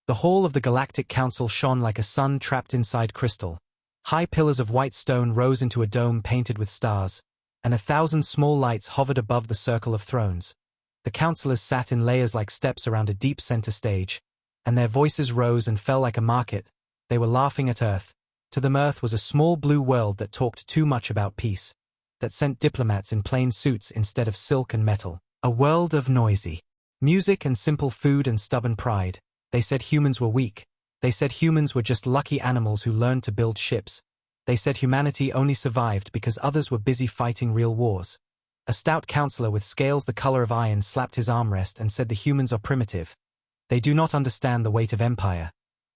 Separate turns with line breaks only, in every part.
The hall of the Galactic Council shone like a sun trapped inside crystal. High pillars of white stone rose into a dome painted with stars, and 1,000 small lights hovered above the circle of thrones. The councillors sat in layers like steps around a deep center stage, and their voices rose and fell like a market. They were laughing at Earth. To them Earth was a small blue world that talked too much about peace, that sent diplomats in plain suits instead of silk and metal. A world of noisy music and simple food and stubborn pride. They said humans were weak. They said humans were just lucky animals who learned to build ships. They said humanity only survived because others were busy fighting real wars. A stout counselor with scales the color of iron slapped his armrest and said the humans are primitive. They do not understand the weight of empire.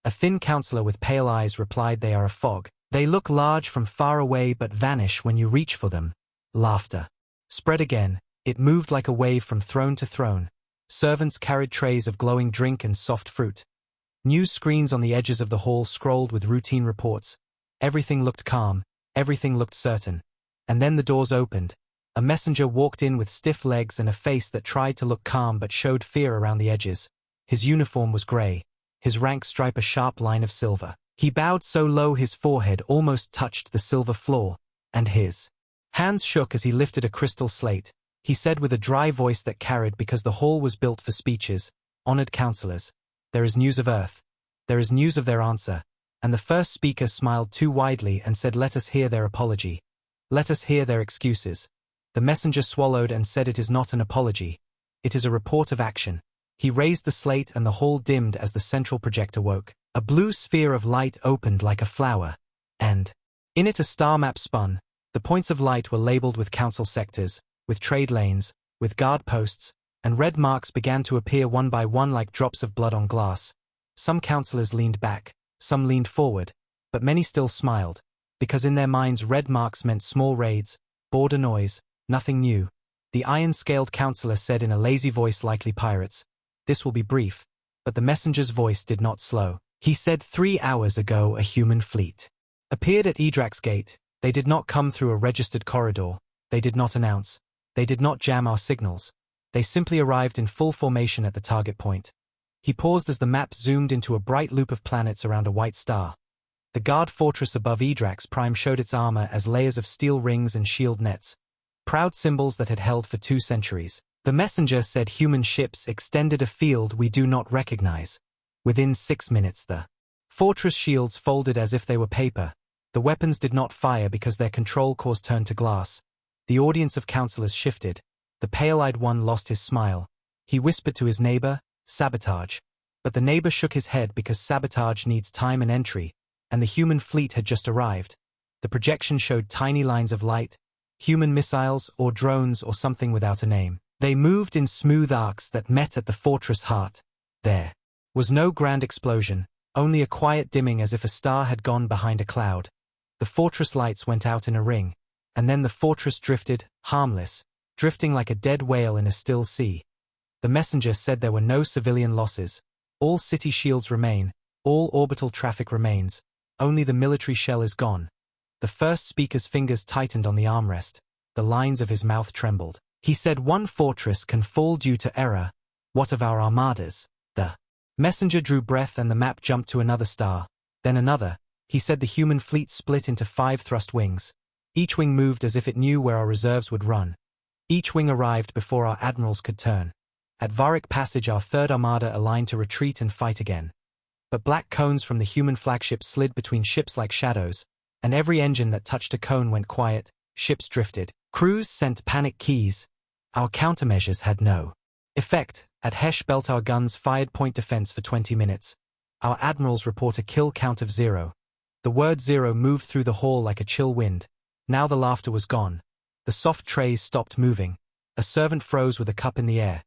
A thin counselor with pale eyes replied they are a fog. They look large from far away but vanish when you reach for them. Laughter spread again. It moved like a wave from throne to throne. Servants carried trays of glowing drink and soft fruit. News screens on the edges of the hall scrolled with routine reports. Everything looked calm, everything looked certain. And then the doors opened. A messenger walked in with stiff legs and a face that tried to look calm but showed fear around the edges. His uniform was gray, his rank stripe a sharp line of silver. He bowed so low his forehead almost touched the silver floor, and his hands shook as he lifted a crystal slate. He said with a dry voice that carried because the hall was built for speeches, "Honored counselors, there is news of Earth. There is news of their answer." And the first speaker smiled too widely and said, "Let us hear their apology. Let us hear their excuses." The messenger swallowed and said, "It is not an apology. It is a report of action." He raised the slate and the hall dimmed as the central projector woke. A blue sphere of light opened like a flower, and in it a star map spun. The points of light were labeled with council sectors, with trade lanes, with guard posts, and red marks began to appear one by one like drops of blood on glass. Some councillors leaned back, some leaned forward, but many still smiled, because in their minds red marks meant small raids, border noise, nothing new. The iron-scaled councillor said in a lazy voice, "Likely pirates. This will be brief," but the messenger's voice did not slow. He said, 3 hours ago a human fleet appeared at Edrax's gate. They did not come through a registered corridor. They did not announce. They did not jam our signals. They simply arrived in full formation at the target point. He paused as the map zoomed into a bright loop of planets around a white star. The guard fortress above Edrax Prime showed its armor as layers of steel rings and shield nets, proud symbols that had held for 2 centuries. The messenger said human ships extended a field we do not recognize. Within 6 minutes the fortress shields folded as if they were paper. The weapons did not fire because their control cores turned to glass. The audience of counselors shifted. The pale-eyed one lost his smile. He whispered to his neighbor, "Sabotage." But the neighbor shook his head because sabotage needs time and entry, and the human fleet had just arrived. The projection showed tiny lines of light, human missiles or drones or something without a name. They moved in smooth arcs that met at the fortress heart. There was no grand explosion, only a quiet dimming as if a star had gone behind a cloud. The fortress lights went out in a ring, and then the fortress drifted, harmless, drifting like a dead whale in a still sea. The messenger said there were no civilian losses. All city shields remain, all orbital traffic remains, only the military shell is gone. The first speaker's fingers tightened on the armrest. The lines of his mouth trembled. He said, "One fortress can fall due to error. What of our armadas?" The messenger drew breath and the map jumped to another star, then another. He said the human fleet split into 5 thrust wings. Each wing moved as if it knew where our reserves would run. Each wing arrived before our admirals could turn. At Varik Passage our 3rd Armada aligned to retreat and fight again. But black cones from the human flagship slid between ships like shadows, and every engine that touched a cone went quiet. Ships drifted. Crews sent panic keys. Our countermeasures had no effect. At Hesh Belt our guns fired point defense for 20 minutes. Our admirals report a kill count of 0. The word 0 moved through the hall like a chill wind. Now the laughter was gone. The soft trays stopped moving. A servant froze with a cup in the air.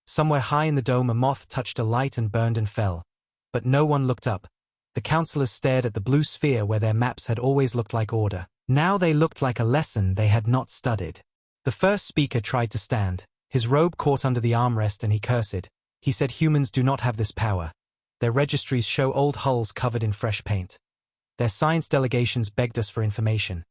Somewhere high in the dome a moth touched a light and burned and fell. But no one looked up. The counselors stared at the blue sphere where their maps had always looked like order. Now they looked like a lesson they had not studied. The first speaker tried to stand. His robe caught under the armrest and he cursed. He said humans do not have this power. Their registries show old hulls covered in fresh paint. Their science delegations begged us for information.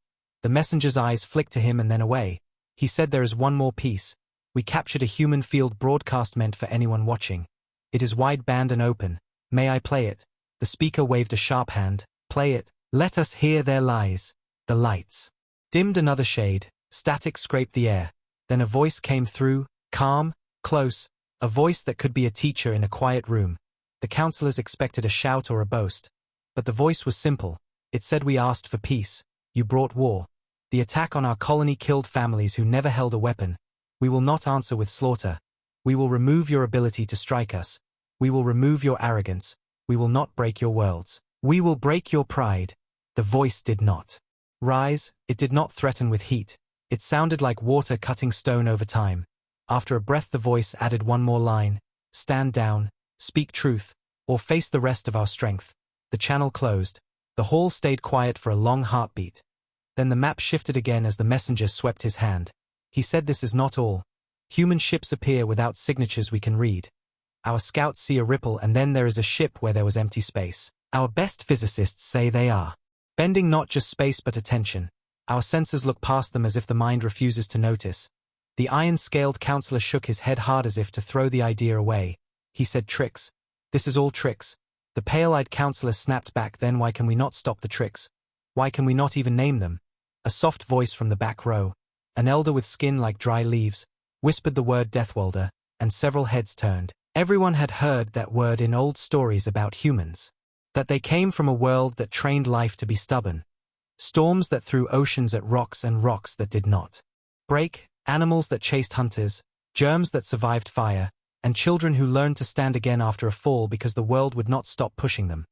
The messenger's eyes flicked to him and then away. He said there is one more piece. We captured a human field broadcast meant for anyone watching. It is wideband and open. May I play it? The speaker waved a sharp hand. Play it. Let us hear their lies. The lights dimmed another shade. Static scraped the air. Then a voice came through, calm, close, a voice that could be a teacher in a quiet room. The counselors expected a shout or a boast. But the voice was simple. It said, we asked for peace. You brought war. The attack on our colony killed families who never held a weapon. We will not answer with slaughter. We will remove your ability to strike us. We will remove your arrogance. We will not break your worlds. We will break your pride. The voice did not rise. It did not threaten with heat. It sounded like water cutting stone over time. After a breath the voice added one more line. Stand down, speak truth, or face the rest of our strength. The channel closed. The hall stayed quiet for a long heartbeat. Then the map shifted again as the messenger swept his hand. He said, this is not all. Human ships appear without signatures we can read. Our scouts see a ripple, and then there is a ship where there was empty space. Our best physicists say they are bending not just space but attention. Our senses look past them as if the mind refuses to notice. The iron-scaled counselor shook his head hard as if to throw the idea away. He said, tricks. This is all tricks. The pale-eyed counselor snapped back, then why can we not stop the tricks? Why can we not even name them? A soft voice from the back row, an elder with skin like dry leaves, whispered the word Deathwalder, and several heads turned. Everyone had heard that word in old stories about humans. That they came from a world that trained life to be stubborn. Storms that threw oceans at rocks and rocks that did not break, animals that chased hunters, germs that survived fire, and children who learned to stand again after a fall because the world would not stop pushing them.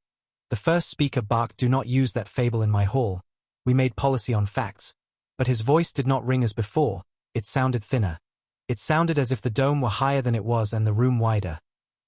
The first speaker barked, do not use that fable in my hall. We made policy on facts. But his voice did not ring as before. It sounded thinner. It sounded as if the dome were higher than it was and the room wider.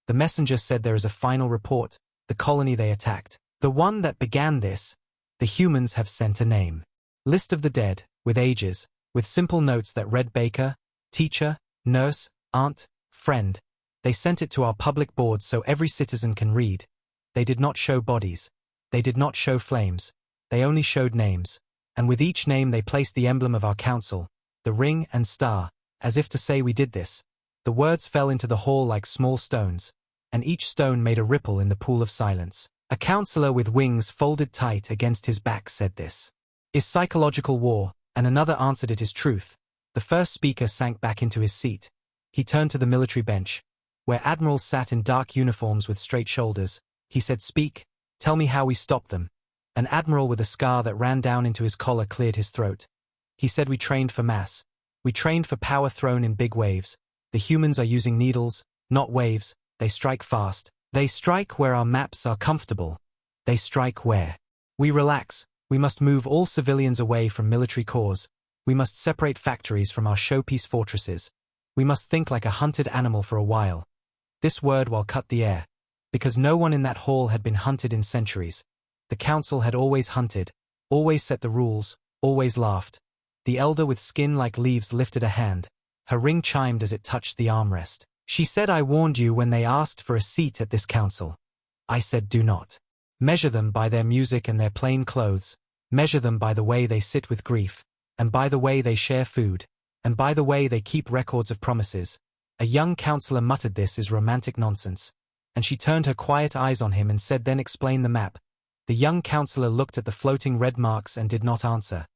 The messenger said, there is a final report. The colony they attacked. The one that began this. The humans have sent a name. List of the dead, with ages, with simple notes that read baker, teacher, nurse, aunt, friend. They sent it to our public board so every citizen can read. They did not show bodies. They did not show flames. They only showed names. And with each name they placed the emblem of our council, the ring and star, as if to say we did this. The words fell into the hall like small stones, and each stone made a ripple in the pool of silence. A counselor with wings folded tight against his back said, this is psychological war, and another answered, it is truth. The first speaker sank back into his seat. He turned to the military bench, where admirals sat in dark uniforms with straight shoulders. He said, speak, tell me how we stop them. An admiral with a scar that ran down into his collar cleared his throat. He said, we trained for mass. We trained for power thrown in big waves. The humans are using needles, not waves. They strike fast. They strike where our maps are comfortable. They strike where we relax. We must move all civilians away from military cores. We must separate factories from our showpiece fortresses. We must think like a hunted animal for a while. This word while cut the air. Because no one in that hall had been hunted in centuries. The council had always hunted, always set the rules, always laughed. The elder with skin like leaves lifted a hand. Her ring chimed as it touched the armrest. She said, I warned you when they asked for a seat at this council. I said, do not measure them by their music and their plain clothes. Measure them by the way they sit with grief, and by the way they share food, and by the way they keep records of promises. A young counselor muttered, this is romantic nonsense. And she turned her quiet eyes on him and said, then explain the map. The young counselor looked at the floating red marks and did not answer.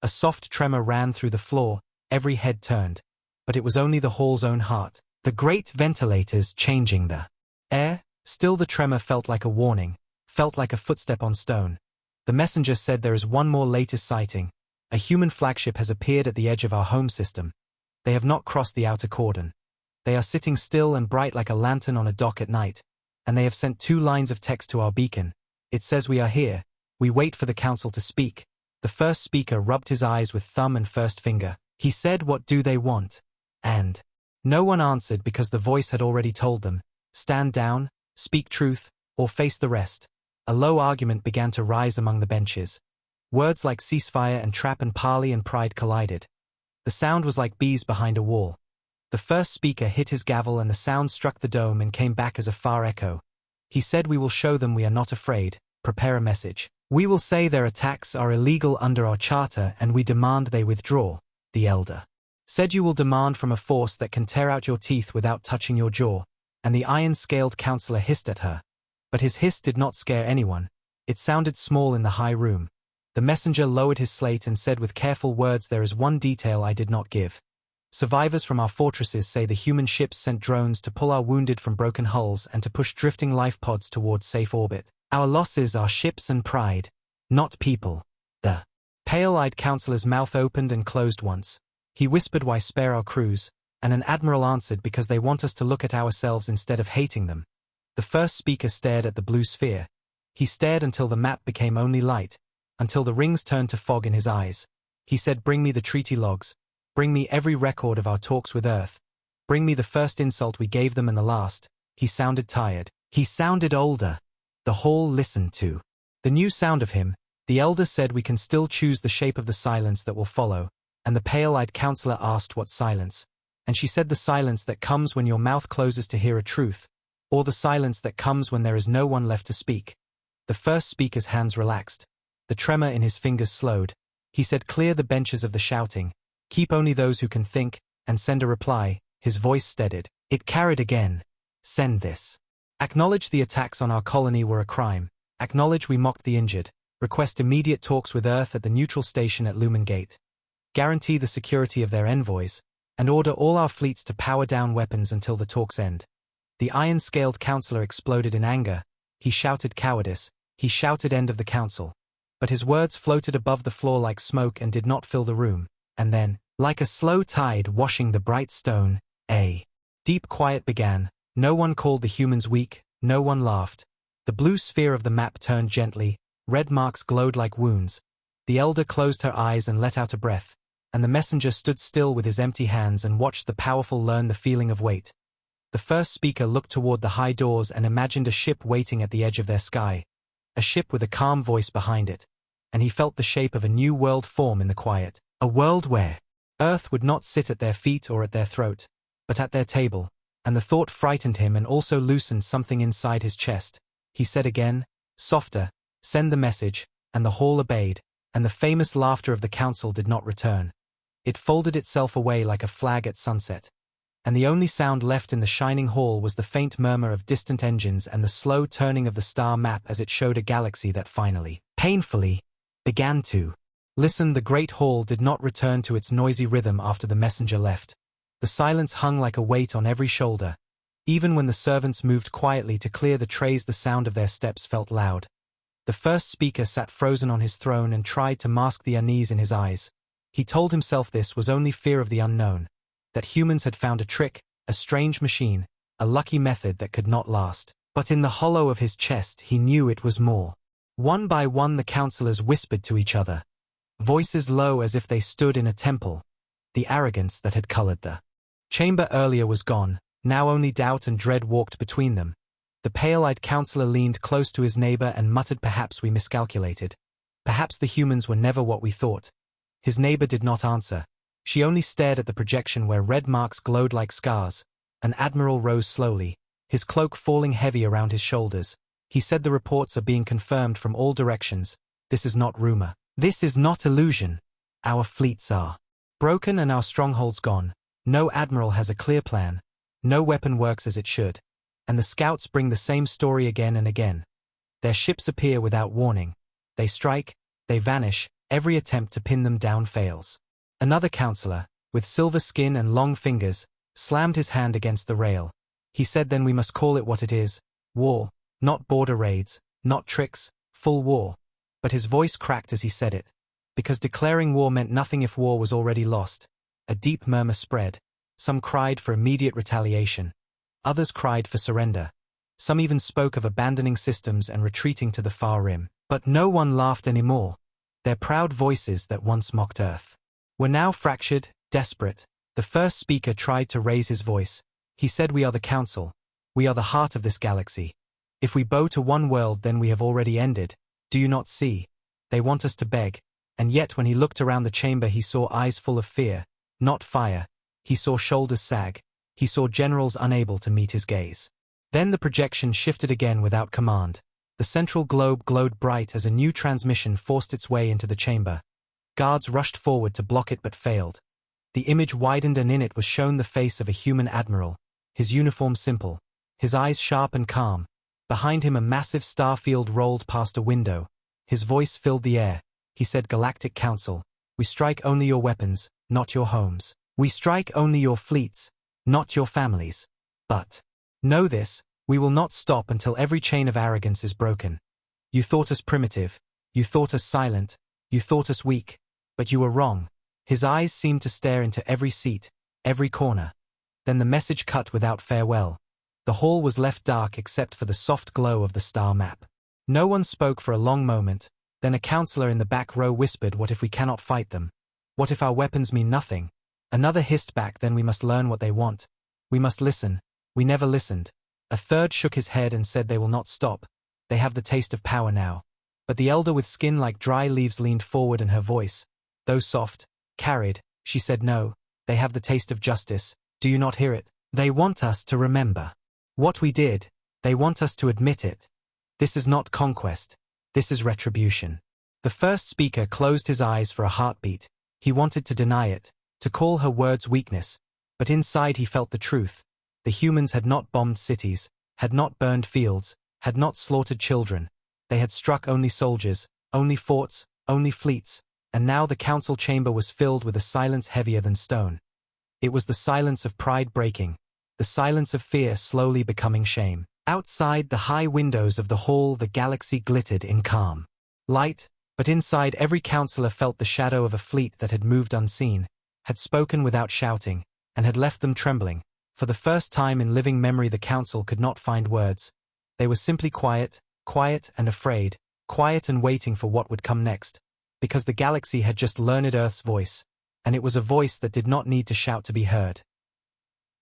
A soft tremor ran through the floor, every head turned. But it was only the hall's own heart. The great ventilators changing the air. Still the tremor felt like a warning, felt like a footstep on stone. The messenger said, there is one more latest sighting. A human flagship has appeared at the edge of our home system. They have not crossed the outer cordon. They are sitting still and bright like a lantern on a dock at night. And they have sent 2 lines of text to our beacon. It says, we are here. We wait for the council to speak. The first speaker rubbed his eyes with thumb and first finger. He said, what do they want? And no one answered because the voice had already told them, stand down, speak truth, or face the rest. A low argument began to rise among the benches. Words like ceasefire and trap and parley and pride collided. The sound was like bees behind a wall. The first speaker hit his gavel and the sound struck the dome and came back as a far echo. He said, we will show them we are not afraid. Prepare a message. We will say their attacks are illegal under our charter and we demand they withdraw. The elder said, you will demand from a force that can tear out your teeth without touching your jaw. And the iron-scaled counselor hissed at her. But his hiss did not scare anyone. It sounded small in the high room. The messenger lowered his slate and said with careful words, "There is one detail I did not give. Survivors from our fortresses say the human ships sent drones to pull our wounded from broken hulls and to push drifting life pods towards safe orbit. Our losses are ships and pride, not people." The pale-eyed counselor's mouth opened and closed once. He whispered, "Why spare our crews?" And an admiral answered, "Because they want us to look at ourselves instead of hating them." The first speaker stared at the blue sphere. He stared until the map became only light, until the rings turned to fog in his eyes. He said, "Bring me the treaty logs. Bring me every record of our talks with Earth. Bring me the first insult we gave them and the last." He sounded tired. He sounded older. The hall listened to the new sound of him. The elder said, "We can still choose the shape of the silence that will follow." And the pale-eyed counselor asked, "What silence?" And she said, "The silence that comes when your mouth closes to hear a truth, or the silence that comes when there is no one left to speak." The first speaker's hands relaxed. The tremor in his fingers slowed. He said, "Clear the benches of the shouting. Keep only those who can think, and send a reply." His voice steadied. It carried again. "Send this. Acknowledge the attacks on our colony were a crime. Acknowledge we mocked the injured. Request immediate talks with Earth at the neutral station at Lumen Gate. Guarantee the security of their envoys, and order all our fleets to power down weapons until the talks end." The iron-scaled counselor exploded in anger. He shouted cowardice. He shouted end of the council. But his words floated above the floor like smoke and did not fill the room. And then, like a slow tide washing the bright stone, a deep quiet began. No one called the humans weak, no one laughed. The blue sphere of the map turned gently, red marks glowed like wounds. The elder closed her eyes and let out a breath, and the messenger stood still with his empty hands and watched the powerful learn the feeling of weight. The first speaker looked toward the high doors and imagined a ship waiting at the edge of their sky. A ship with a calm voice behind it. And he felt the shape of a new world form in the quiet. A world where Earth would not sit at their feet or at their throat, but at their table. And the thought frightened him and also loosened something inside his chest. He said again, softer, "Send the message," and the hall obeyed, and the famous laughter of the council did not return. It folded itself away like a flag at sunset. And the only sound left in the shining hall was the faint murmur of distant engines and the slow turning of the star map as it showed a galaxy that finally, painfully, began to listen. The great hall did not return to its noisy rhythm after the messenger left. The silence hung like a weight on every shoulder. Even when the servants moved quietly to clear the trays, the sound of their steps felt loud. The first speaker sat frozen on his throne and tried to mask the unease in his eyes. He told himself this was only fear of the unknown, that humans had found a trick, a strange machine, a lucky method that could not last. But in the hollow of his chest he knew it was more. One by one the counselors whispered to each other, voices low as if they stood in a temple. The arrogance that had colored the chamber earlier was gone, now only doubt and dread walked between them. The pale-eyed counselor leaned close to his neighbor and muttered, "Perhaps we miscalculated. Perhaps the humans were never what we thought." His neighbor did not answer. She only stared at the projection where red marks glowed like scars. An admiral rose slowly, his cloak falling heavy around his shoulders. He said, "The reports are being confirmed from all directions. This is not rumor. This is not illusion. Our fleets are broken and our strongholds gone. No admiral has a clear plan. No weapon works as it should. And the scouts bring the same story again and again. Their ships appear without warning. They strike, they vanish, every attempt to pin them down fails." Another counselor, with silver skin and long fingers, slammed his hand against the rail. He said, "Then we must call it what it is. War, not border raids, not tricks, full war." But his voice cracked as he said it, because declaring war meant nothing if war was already lost. A deep murmur spread. Some cried for immediate retaliation. Others cried for surrender. Some even spoke of abandoning systems and retreating to the far rim. But no one laughed anymore. Their proud voices that once mocked Earth were now fractured, desperate. The first speaker tried to raise his voice. He said, "We are the council. We are the heart of this galaxy. If we bow to one world, then we have already ended. Do you not see? They want us to beg." And yet when he looked around the chamber he saw eyes full of fear, not fire. He saw shoulders sag. He saw generals unable to meet his gaze. Then the projection shifted again without command. The central globe glowed bright as a new transmission forced its way into the chamber. Guards rushed forward to block it but failed. The image widened and in it was shown the face of a human admiral, his uniform simple, his eyes sharp and calm, Behind him a massive star field rolled past a window. His voice filled the air. He said, "Galactic Council, we strike only your weapons, not your homes. We strike only your fleets, not your families. But know this, we will not stop until every chain of arrogance is broken. You thought us primitive, you thought us silent, you thought us weak, but you were wrong." His eyes seemed to stare into every seat, every corner. Then the message cut without farewell. The hall was left dark except for the soft glow of the star map. No one spoke for a long moment, then a counselor in the back row whispered, "What if we cannot fight them? What if our weapons mean nothing?" Another hissed back, "Then we must learn what they want. We must listen. We never listened." A third shook his head and said, "They will not stop. They have the taste of power now." But the elder with skin like dry leaves leaned forward, and her voice, though soft, carried. She said, "No, they have the taste of justice. Do you not hear it? They want us to remember what we did. They want us to admit it. This is not conquest. This is retribution." The first speaker closed his eyes for a heartbeat. He wanted to deny it, to call her words weakness, but inside he felt the truth. The humans had not bombed cities, had not burned fields, had not slaughtered children. They had struck only soldiers, only forts, only fleets, and now the council chamber was filled with a silence heavier than stone. It was the silence of pride breaking, the silence of fear slowly becoming shame. Outside the high windows of the hall the galaxy glittered in calm light, but inside every counselor felt the shadow of a fleet that had moved unseen, had spoken without shouting, and had left them trembling. For the first time in living memory the council could not find words. They were simply quiet, quiet and afraid, quiet and waiting for what would come next, because the galaxy had just learned Earth's voice, and it was a voice that did not need to shout to be heard.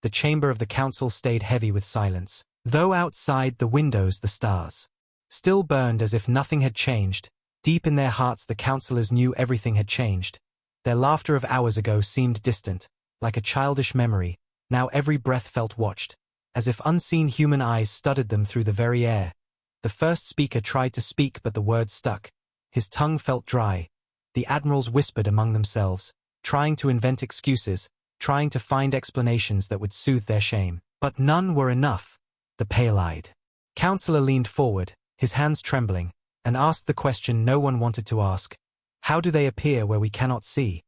The chamber of the council stayed heavy with silence, though outside the windows the stars still burned as if nothing had changed. Deep in their hearts the councillors knew everything had changed. Their laughter of hours ago seemed distant, like a childish memory. Now every breath felt watched, as if unseen human eyes studied them through the very air. The first speaker tried to speak but the words stuck. His tongue felt dry. The admirals whispered among themselves, trying to invent excuses, trying to find explanations that would soothe their shame. But none were enough. The pale-eyed counselor leaned forward, his hands trembling, and asked the question no one wanted to ask. How do they appear where we cannot see?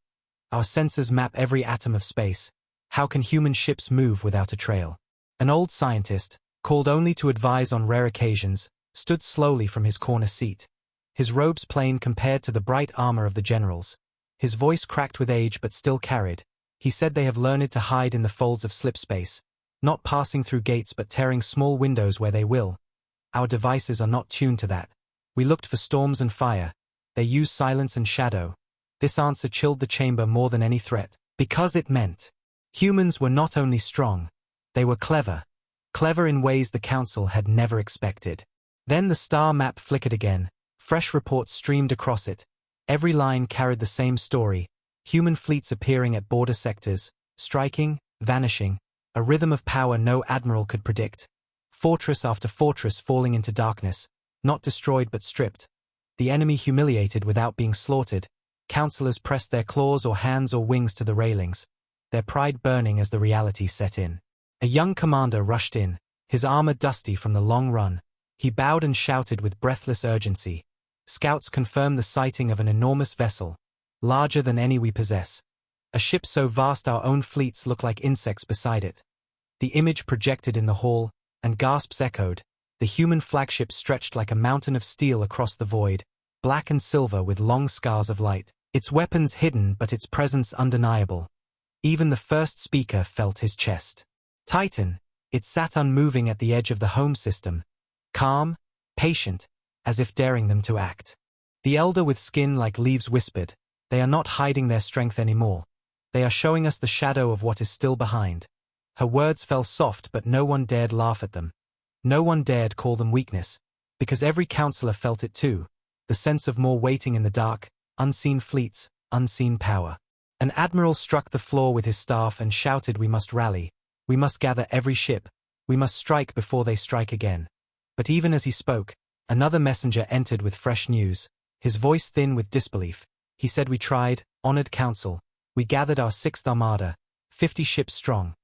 Our sensors map every atom of space. How can human ships move without a trail? An old scientist, called only to advise on rare occasions, stood slowly from his corner seat. His robes plain compared to the bright armor of the generals. His voice cracked with age but still carried. He said, "They have learned to hide in the folds of slipspace, not passing through gates but tearing small windows where they will. Our devices are not tuned to that. We looked for storms and fire. They use silence and shadow." This answer chilled the chamber more than any threat, because it meant humans were not only strong, they were clever. Clever in ways the council had never expected. Then the star map flickered again. Fresh reports streamed across it. Every line carried the same story. Human fleets appearing at border sectors, striking, vanishing, a rhythm of power no admiral could predict. Fortress after fortress falling into darkness, not destroyed but stripped. The enemy humiliated without being slaughtered. Counselors pressed their claws or hands or wings to the railings, their pride burning as the reality set in. A young commander rushed in, his armor dusty from the long run. He bowed and shouted with breathless urgency. "Scouts confirm the sighting of an enormous vessel, larger than any we possess. A ship so vast our own fleets look like insects beside it." The image projected in the hall, and gasps echoed. The human flagship stretched like a mountain of steel across the void, black and silver with long scars of light. Its weapons hidden but its presence undeniable. Even the first speaker felt his chest tighten. It sat unmoving at the edge of the home system, calm, patient, as if daring them to act. The elder with skin like leaves whispered, "They are not hiding their strength anymore. They are showing us the shadow of what is still behind." Her words fell soft but no one dared laugh at them. No one dared call them weakness, because every counselor felt it too, the sense of more waiting in the dark, unseen fleets, unseen power. An admiral struck the floor with his staff and shouted, "We must rally. We must gather every ship. We must strike before they strike again." But even as he spoke, another messenger entered with fresh news, his voice thin with disbelief. He said, "We tried, honored council. We gathered our 6th armada, 50 ships strong.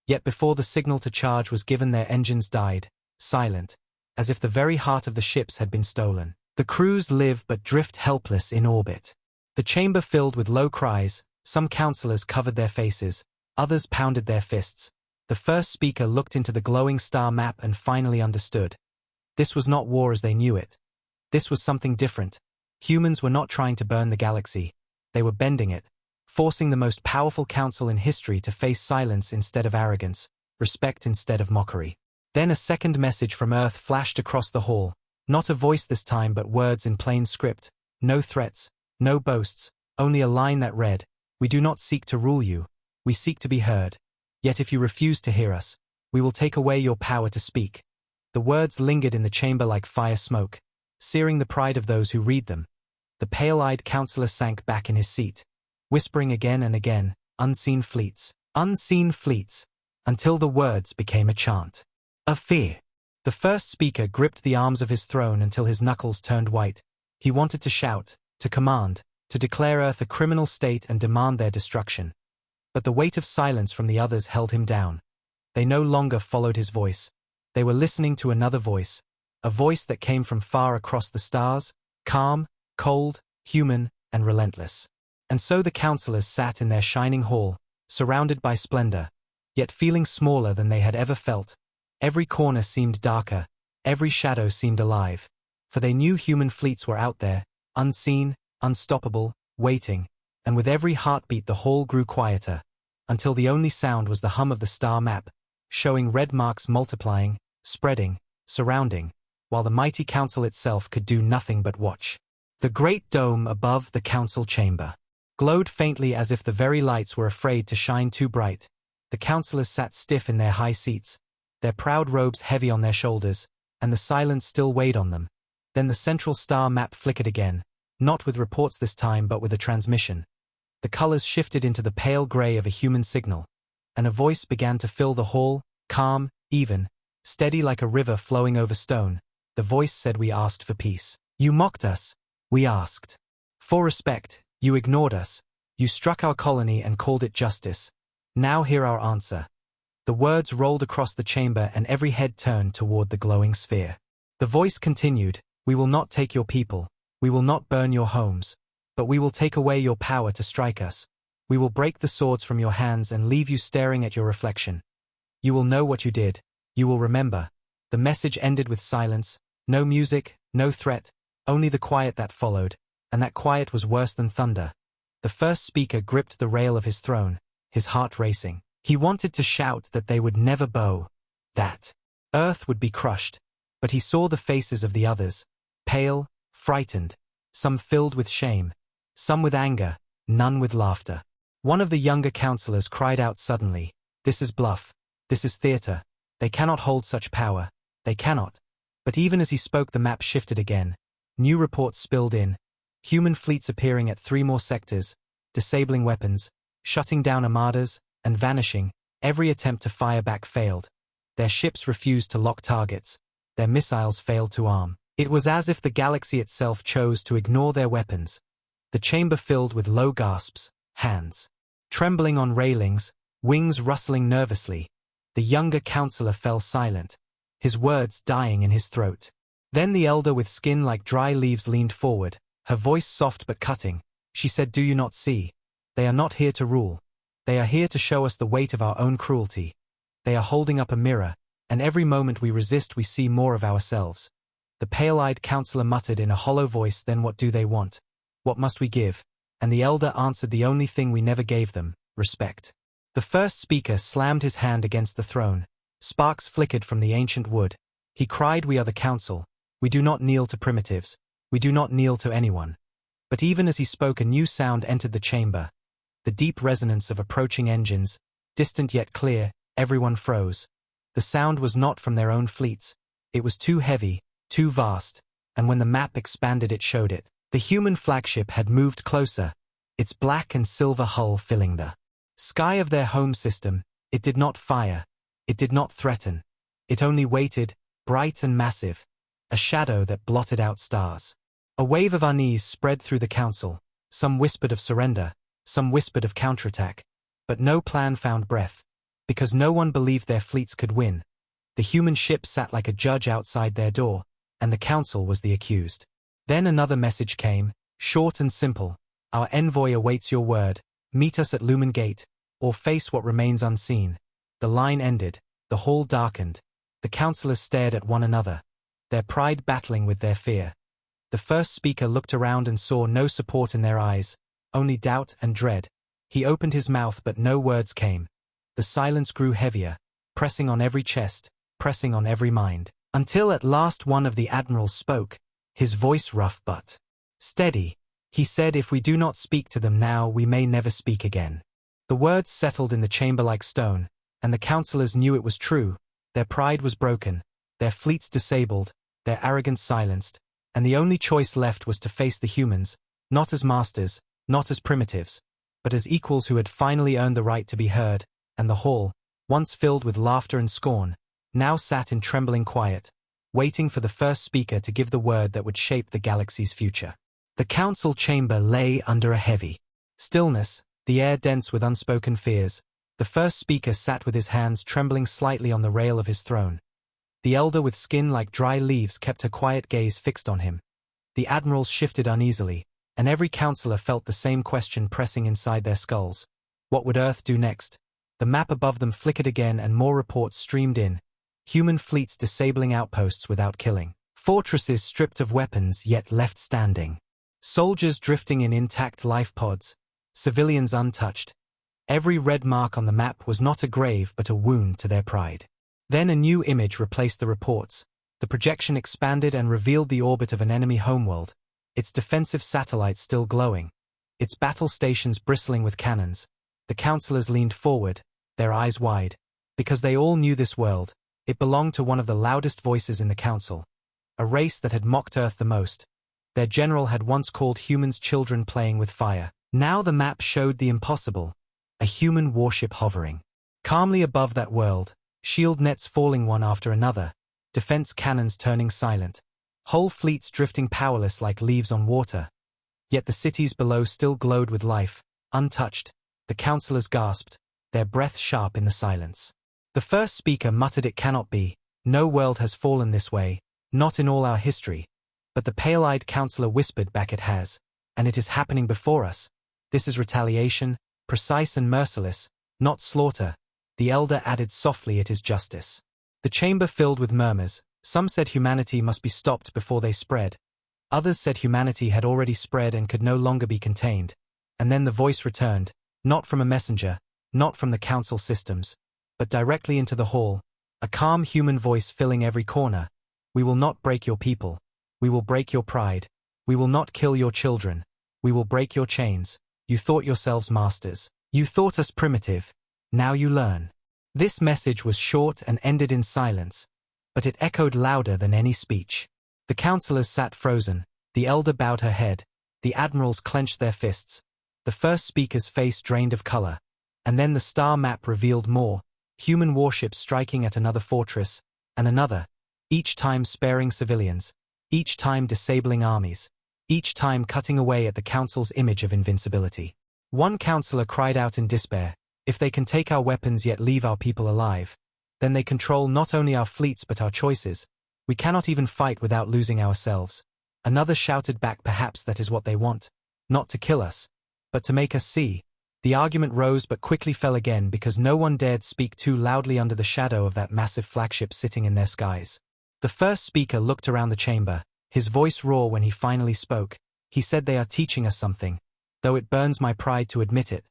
Yet before the signal to charge was given their engines died, silent. as if the very heart of the ships had been stolen. The crews live but drift helpless in orbit. The chamber filled with low cries, some counselors covered their faces, others pounded their fists. The first speaker looked into the glowing star map and finally understood. This was not war as they knew it. This was something different. Humans were not trying to burn the galaxy. They were bending it, forcing the most powerful council in history to face silence instead of arrogance, respect instead of mockery. Then a second message from Earth flashed across the hall. Not a voice this time but words in plain script. No threats, no boasts, only a line that read, "We do not seek to rule you. We seek to be heard. Yet if you refuse to hear us, we will take away your power to speak." The words lingered in the chamber like fire smoke, searing the pride of those who read them. The pale-eyed counselor sank back in his seat, whispering again and again, unseen fleets, until the words became a chant. A fear. The first speaker gripped the arms of his throne until his knuckles turned white. He wanted to shout, to command, to declare Earth a criminal state and demand their destruction. But the weight of silence from the others held him down. They no longer followed his voice. They were listening to another voice, a voice that came from far across the stars, calm, cold, human, and relentless. And so the counselors sat in their shining hall, surrounded by splendor, yet feeling smaller than they had ever felt. Every corner seemed darker, every shadow seemed alive, for they knew human fleets were out there, unseen, unstoppable, waiting, and with every heartbeat the hall grew quieter, until the only sound was the hum of the star map, showing red marks multiplying, spreading, surrounding, while the mighty council itself could do nothing but watch. The great dome above the council chamber glowed faintly as if the very lights were afraid to shine too bright. The counselors sat stiff in their high seats, their proud robes heavy on their shoulders, and the silence still weighed on them. Then the central star map flickered again, not with reports this time but with a transmission. The colors shifted into the pale gray of a human signal, and a voice began to fill the hall, calm, even, steady like a river flowing over stone. The voice said, "We asked for peace. You mocked us. We asked for respect. You ignored us. You struck our colony and called it justice. Now hear our answer." The words rolled across the chamber and every head turned toward the glowing sphere. The voice continued, "We will not take your people. We will not burn your homes. But we will take away your power to strike us. We will break the swords from your hands and leave you staring at your reflection. You will know what you did. You will remember." The message ended with silence, no music, no threat, only the quiet that followed, and that quiet was worse than thunder. The first speaker gripped the rail of his throne, his heart racing. He wanted to shout that they would never bow, that Earth would be crushed, but he saw the faces of the others, pale, frightened, some filled with shame, some with anger, none with laughter. One of the younger counselors cried out suddenly, "This is bluff. This is theater. They cannot hold such power. They cannot." But even as he spoke the map shifted again. New reports spilled in. Human fleets appearing at 3 more sectors, disabling weapons, shutting down armadas, and vanishing. Every attempt to fire back failed. Their ships refused to lock targets. Their missiles failed to arm. It was as if the galaxy itself chose to ignore their weapons. The chamber filled with low gasps, hands trembling on railings, wings rustling nervously. The younger counselor fell silent, his words dying in his throat. Then the elder with skin like dry leaves leaned forward, her voice soft but cutting. She said, "Do you not see? They are not here to rule. They are here to show us the weight of our own cruelty. They are holding up a mirror, and every moment we resist we see more of ourselves." The pale-eyed counselor muttered in a hollow voice, "Then what do they want? What must we give?" And the elder answered, "The only thing we never gave them, respect." The first speaker slammed his hand against the throne. Sparks flickered from the ancient wood. He cried, "We are the council. We do not kneel to primitives. We do not kneel to anyone." But even as he spoke a new sound entered the chamber. The deep resonance of approaching engines, distant yet clear. Everyone froze. The sound was not from their own fleets. It was too heavy, too vast, and when the map expanded it showed it. The human flagship had moved closer, its black and silver hull filling the sky of their home system. It did not fire. It did not threaten. It only waited, bright and massive, a shadow that blotted out stars. A wave of unease spread through the council. Some whispered of surrender, some whispered of counterattack, but no plan found breath, because no one believed their fleets could win. The human ship sat like a judge outside their door, and the council was the accused. Then another message came, short and simple. Our envoy awaits your word. Meet us at Lumen Gate, or face what remains unseen. The line ended, the hall darkened. The councillors stared at one another, their pride battling with their fear. The first speaker looked around and saw no support in their eyes, only doubt and dread. He opened his mouth but no words came. The silence grew heavier, pressing on every chest, pressing on every mind, until at last one of the admirals spoke, his voice rough but steady. He said, if we do not speak to them now, we may never speak again. The words settled in the chamber like stone, and the councillors knew it was true. Their pride was broken, their fleets disabled, their arrogance silenced, and the only choice left was to face the humans, not as masters, not as primitives, but as equals who had finally earned the right to be heard, and the hall, once filled with laughter and scorn, now sat in trembling quiet, waiting for the first speaker to give the word that would shape the galaxy's future. The council chamber lay under a heavy stillness, the air dense with unspoken fears. The first speaker sat with his hands trembling slightly on the rail of his throne. The elder with skin like dry leaves kept her quiet gaze fixed on him. The admirals shifted uneasily, and every councillor felt the same question pressing inside their skulls. What would Earth do next? The map above them flickered again and more reports streamed in. Human fleets disabling outposts without killing. Fortresses stripped of weapons yet left standing. Soldiers drifting in intact life pods. Civilians untouched. Every red mark on the map was not a grave but a wound to their pride. Then a new image replaced the reports. The projection expanded and revealed the orbit of an enemy homeworld, its defensive satellites still glowing, its battle stations bristling with cannons. The councillors leaned forward, their eyes wide, because they all knew this world. It belonged to one of the loudest voices in the council, a race that had mocked Earth the most. Their general had once called humans children playing with fire. Now the map showed the impossible, a human warship hovering calmly above that world, shield nets falling one after another, defense cannons turning silent, whole fleets drifting powerless like leaves on water. Yet the cities below still glowed with life, untouched. The councillors gasped, their breath sharp in the silence. The first speaker muttered, it cannot be. No world has fallen this way, not in all our history. But the pale-eyed councillor whispered back, it has, and it is happening before us. This is retaliation, precise and merciless, not slaughter. The elder added softly, it is justice. The chamber filled with murmurs. Some said humanity must be stopped before they spread. Others said humanity had already spread and could no longer be contained. And then the voice returned, not from a messenger, not from the council systems, but directly into the hall, a calm human voice filling every corner. We will not break your people. We will break your pride. We will not kill your children. We will break your chains. You thought yourselves masters. You thought us primitive. Now you learn. This message was short and ended in silence, but it echoed louder than any speech. The councillors sat frozen. The elder bowed her head. The admirals clenched their fists. The first speaker's face drained of color. And then the star map revealed more. Human warships striking at another fortress, and another, each time sparing civilians, each time disabling armies, each time cutting away at the council's image of invincibility. One councillor cried out in despair, if they can take our weapons yet leave our people alive, then they control not only our fleets but our choices. We cannot even fight without losing ourselves. Another shouted back, perhaps that is what they want, not to kill us, but to make us see. The argument rose but quickly fell again because no one dared speak too loudly under the shadow of that massive flagship sitting in their skies. The first speaker looked around the chamber, his voice raw when he finally spoke. He said, they are teaching us something, though it burns my pride to admit it.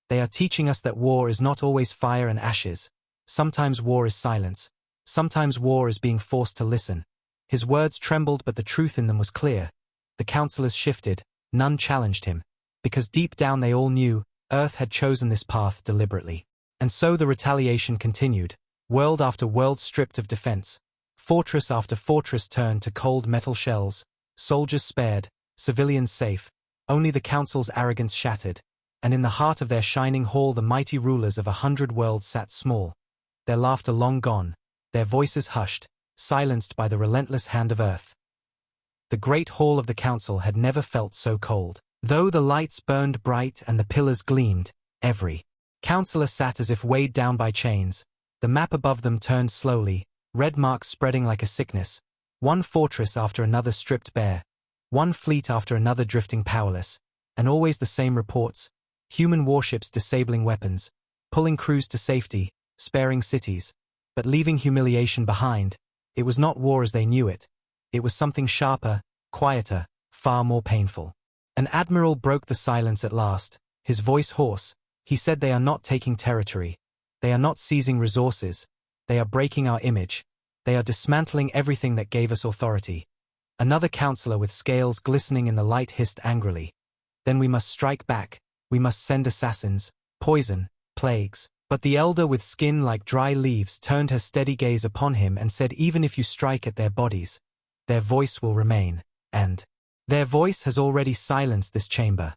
They are teaching us that war is not always fire and ashes. Sometimes war is silence. Sometimes war is being forced to listen. His words trembled but the truth in them was clear. The councillors shifted, none challenged him, because deep down they all knew, Earth had chosen this path deliberately. And so the retaliation continued, world after world stripped of defense, fortress after fortress turned to cold metal shells, soldiers spared, civilians safe, only the council's arrogance shattered, and in the heart of their shining hall the mighty rulers of 100 worlds sat small, their laughter long gone, their voices hushed, silenced by the relentless hand of Earth. The great hall of the council had never felt so cold. Though the lights burned bright and the pillars gleamed, every councillor sat as if weighed down by chains. The map above them turned slowly, red marks spreading like a sickness, one fortress after another stripped bare, one fleet after another drifting powerless, and always the same reports: human warships disabling weapons, pulling crews to safety, sparing cities, but leaving humiliation behind. It was not war as they knew it. It was something sharper, quieter, far more painful. An admiral broke the silence at last, his voice hoarse. He said, "They are not taking territory. They are not seizing resources. They are breaking our image. They are dismantling everything that gave us authority." Another counselor with scales glistening in the light hissed angrily. "Then we must strike back. We must send assassins, poison, plagues." But the elder with skin like dry leaves turned her steady gaze upon him and said, "Even if you strike at their bodies, their voice will remain, and their voice has already silenced this chamber."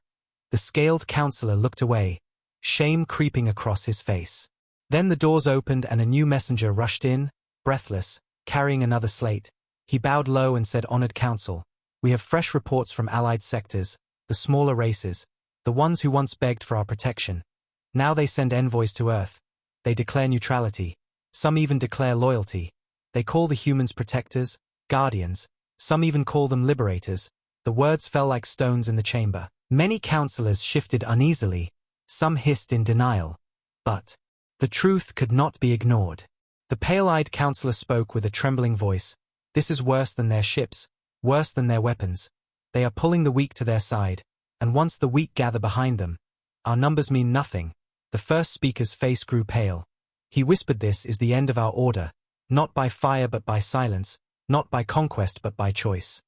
The scaled counselor looked away, shame creeping across his face. Then the doors opened and a new messenger rushed in, breathless, carrying another slate. He bowed low and said, "Honored council, we have fresh reports from allied sectors, the smaller races, the ones who once begged for our protection. Now they send envoys to Earth. They declare neutrality. Some even declare loyalty. They call the humans protectors, guardians. Some even call them liberators." The words fell like stones in the chamber. Many counselors shifted uneasily. Some hissed in denial. But the truth could not be ignored. The pale-eyed counselor spoke with a trembling voice. "This is worse than their ships, worse than their weapons. They are pulling the weak to their side, and once the weak gather behind them, our numbers mean nothing." The first speaker's face grew pale. He whispered, "This is the end of our order, not by fire but by silence, not by conquest but by choice."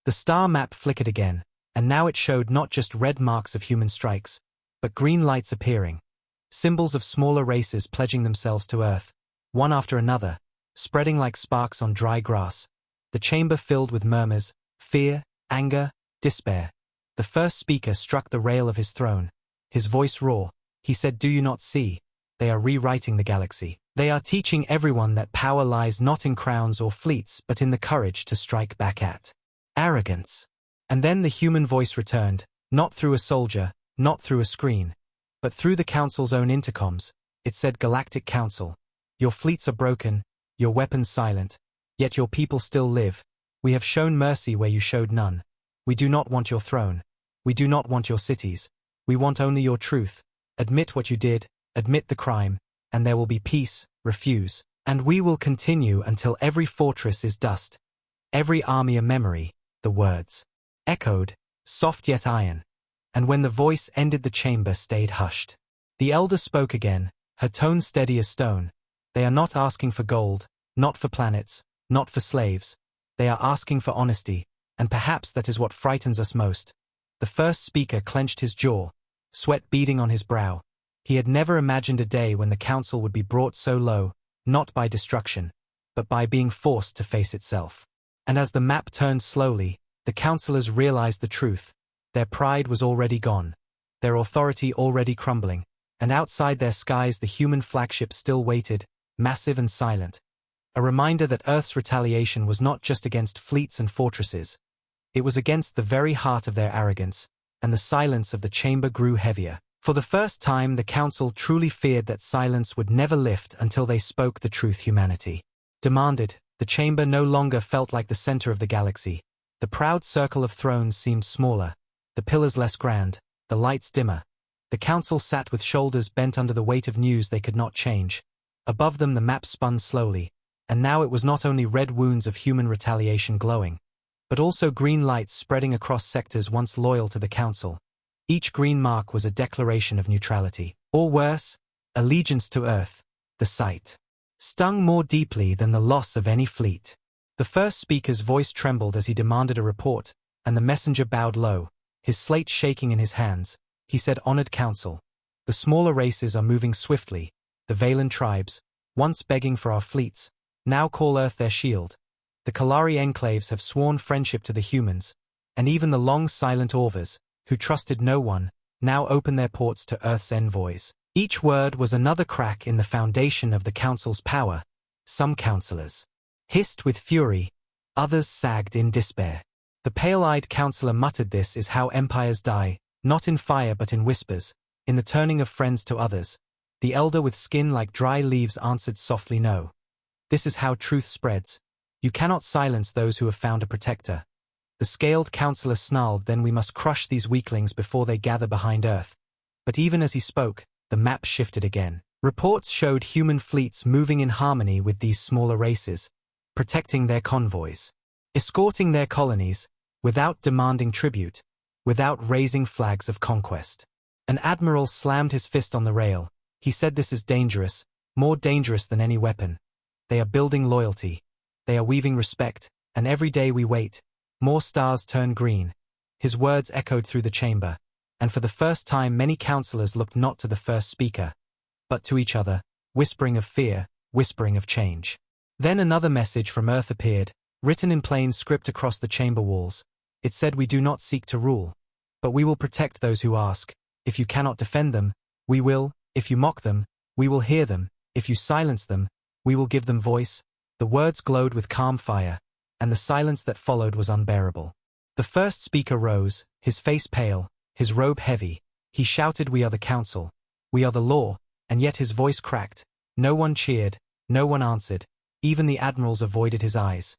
The star map flickered again, and now it showed not just red marks of human strikes, but green lights appearing, symbols of smaller races pledging themselves to Earth, one after another, spreading like sparks on dry grass. The chamber filled with murmurs, fear, anger, despair. The first speaker struck the rail of his throne, his voice raw. He said, "Do you not see? They are rewriting the galaxy. They are teaching everyone that power lies not in crowns or fleets but in the courage to strike back at arrogance." And then the human voice returned, not through a soldier, not through a screen, but through the council's own intercoms. It said, "Galactic Council, your fleets are broken, your weapons silent, yet your people still live. We have shown mercy where you showed none. We do not want your throne. We do not want your cities. We want only your truth. Admit what you did, admit the crime, and there will be peace. Refuse, and we will continue until every fortress is dust, every army a memory." The words echoed, soft yet iron, and when the voice ended the chamber stayed hushed. The elder spoke again, her tone steady as stone. "They are not asking for gold, not for planets, not for slaves. They are asking for honesty, and perhaps that is what frightens us most." The first speaker clenched his jaw, sweat beading on his brow. He had never imagined a day when the council would be brought so low, not by destruction, but by being forced to face itself. And as the map turned slowly, the councillors realized the truth. Their pride was already gone, their authority already crumbling, and outside their skies the human flagship still waited, massive and silent. A reminder that Earth's retaliation was not just against fleets and fortresses. It was against the very heart of their arrogance, and the silence of the chamber grew heavier. For the first time the council truly feared that silence would never lift until they spoke the truth humanity demanded. The chamber no longer felt like the center of the galaxy. The proud circle of thrones seemed smaller, the pillars less grand, the lights dimmer. The council sat with shoulders bent under the weight of news they could not change. Above them the map spun slowly, and now it was not only red wounds of human retaliation glowing, but also green lights spreading across sectors once loyal to the council. Each green mark was a declaration of neutrality, or worse, allegiance to Earth. The sight stung more deeply than the loss of any fleet. The first speaker's voice trembled as he demanded a report, and the messenger bowed low, his slate shaking in his hands. He said, "Honored council, the smaller races are moving swiftly. The Valen tribes, once begging for our fleets, now call Earth their shield. The Kalari enclaves have sworn friendship to the humans, and even the long silent Orvers, who trusted no one, now open their ports to Earth's envoys." Each word was another crack in the foundation of the council's power. Some councillors hissed with fury, others sagged in despair. The pale-eyed councillor muttered, "This is how empires die, not in fire but in whispers, in the turning of friends to others. The elder with skin like dry leaves answered softly no. This is how truth spreads. You cannot silence those who have found a protector. The scaled counselor snarled, then we must crush these weaklings before they gather behind Earth. But even as he spoke, the map shifted again. Reports showed human fleets moving in harmony with these smaller races, protecting their convoys, escorting their colonies, without demanding tribute, without raising flags of conquest. An admiral slammed his fist on the rail. He said, this is dangerous, more dangerous than any weapon. They are building loyalty. They are weaving respect, and every day we wait, more stars turn green. His words echoed through the chamber, and for the first time many counselors looked not to the first speaker, but to each other, whispering of fear, whispering of change. Then another message from Earth appeared, written in plain script across the chamber walls. It said, we do not seek to rule, but we will protect those who ask. If you cannot defend them, we will. If you mock them, we will hear them. If you silence them, we will give them voice. The words glowed with calm fire, and the silence that followed was unbearable. The first speaker rose, his face pale, his robe heavy. He shouted, we are the council. We are the law, and yet his voice cracked. No one cheered, no one answered. Even the admirals avoided his eyes.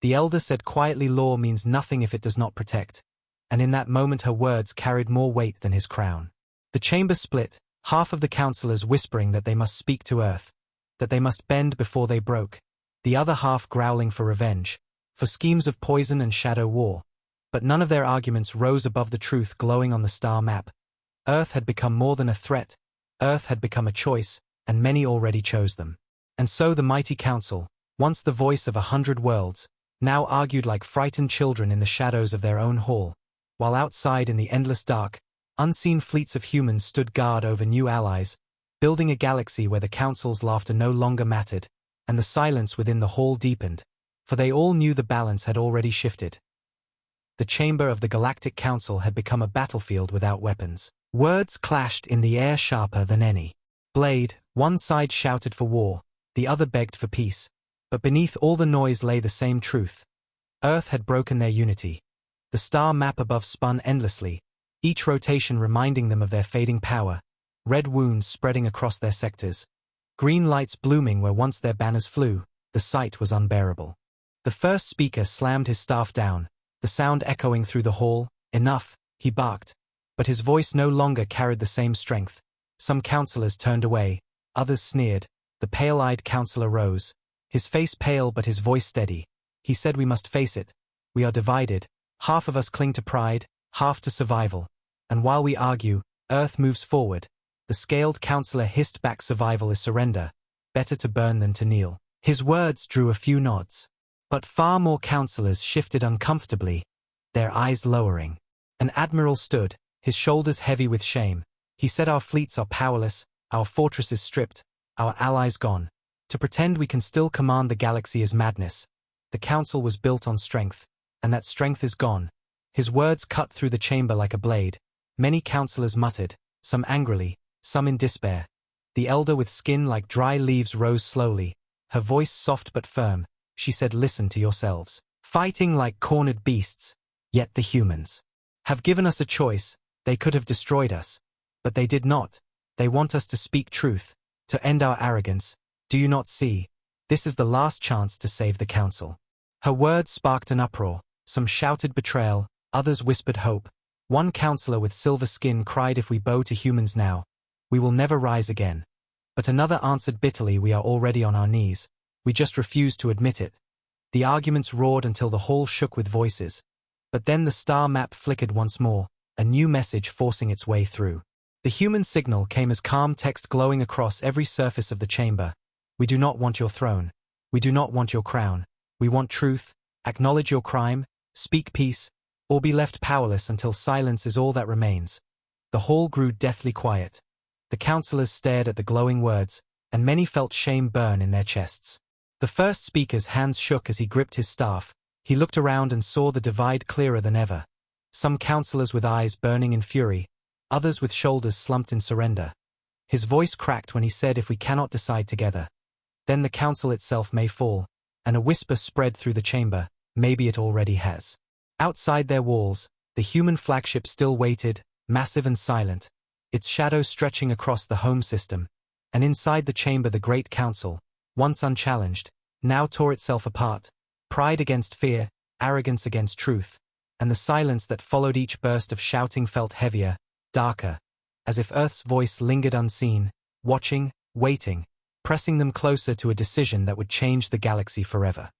The elder said quietly, law means nothing if it does not protect. And in that moment her words carried more weight than his crown. The chamber split, half of the counselors whispering that they must speak to Earth, that they must bend before they broke, the other half growling for revenge, for schemes of poison and shadow war. But none of their arguments rose above the truth glowing on the star map. Earth had become more than a threat. Earth had become a choice, and many already chose them. And so the mighty council, once the voice of 100 worlds, now argued like frightened children in the shadows of their own hall, while outside in the endless dark, unseen fleets of humans stood guard over new allies, building a galaxy where the council's laughter no longer mattered, and the silence within the hall deepened, for they all knew the balance had already shifted. The chamber of the Galactic Council had become a battlefield without weapons. Words clashed in the air sharper than any blade. One side shouted for war, the other begged for peace. But beneath all the noise lay the same truth. Earth had broken their unity. The star map above spun endlessly, each rotation reminding them of their fading power, red wounds spreading across their sectors, green lights blooming where once their banners flew. The sight was unbearable. The first speaker slammed his staff down, the sound echoing through the hall. Enough, he barked. But his voice no longer carried the same strength. Some counselors turned away, others sneered. The pale-eyed counselor rose, his face pale but his voice steady. He said, we must face it. We are divided. Half of us cling to pride, half to survival. And while we argue, Earth moves forward. The scaled counselor hissed back, survival is surrender. Better to burn than to kneel. His words drew a few nods. But far more counselors shifted uncomfortably, their eyes lowering. An admiral stood, his shoulders heavy with shame. He said, our fleets are powerless, our fortresses stripped, our allies gone. To pretend we can still command the galaxy is madness. The council was built on strength, and that strength is gone. His words cut through the chamber like a blade. Many counselors muttered, some angrily, some in despair. The elder with skin like dry leaves rose slowly, her voice soft but firm. She said, listen to yourselves. Fighting like cornered beasts, yet the humans have given us a choice. They could have destroyed us, but they did not. They want us to speak truth, to end our arrogance. Do you not see? This is the last chance to save the council. Her words sparked an uproar. Some shouted betrayal, others whispered hope. One counselor with silver skin cried, if we bow to humans now, we will never rise again. But another answered bitterly, we are already on our knees. We just refuse to admit it. The arguments roared until the hall shook with voices. But then the star map flickered once more, a new message forcing its way through. The human signal came as calm text glowing across every surface of the chamber. We do not want your throne. We do not want your crown. We want truth. Acknowledge your crime, speak peace, or be left powerless until silence is all that remains. The hall grew deathly quiet. The counselors stared at the glowing words, and many felt shame burn in their chests. The first speaker's hands shook as he gripped his staff. He looked around and saw the divide clearer than ever. Some counselors with eyes burning in fury, others with shoulders slumped in surrender. His voice cracked when he said, if we cannot decide together, then the council itself may fall, and a whisper spread through the chamber, maybe it already has. Outside their walls, the human flagship still waited, massive and silent. its shadow stretching across the home system, and inside the chamber the Great Council, once unchallenged, now tore itself apart, pride against fear, arrogance against truth, and the silence that followed each burst of shouting felt heavier, darker, as if Earth's voice lingered unseen, watching, waiting, pressing them closer to a decision that would change the galaxy forever.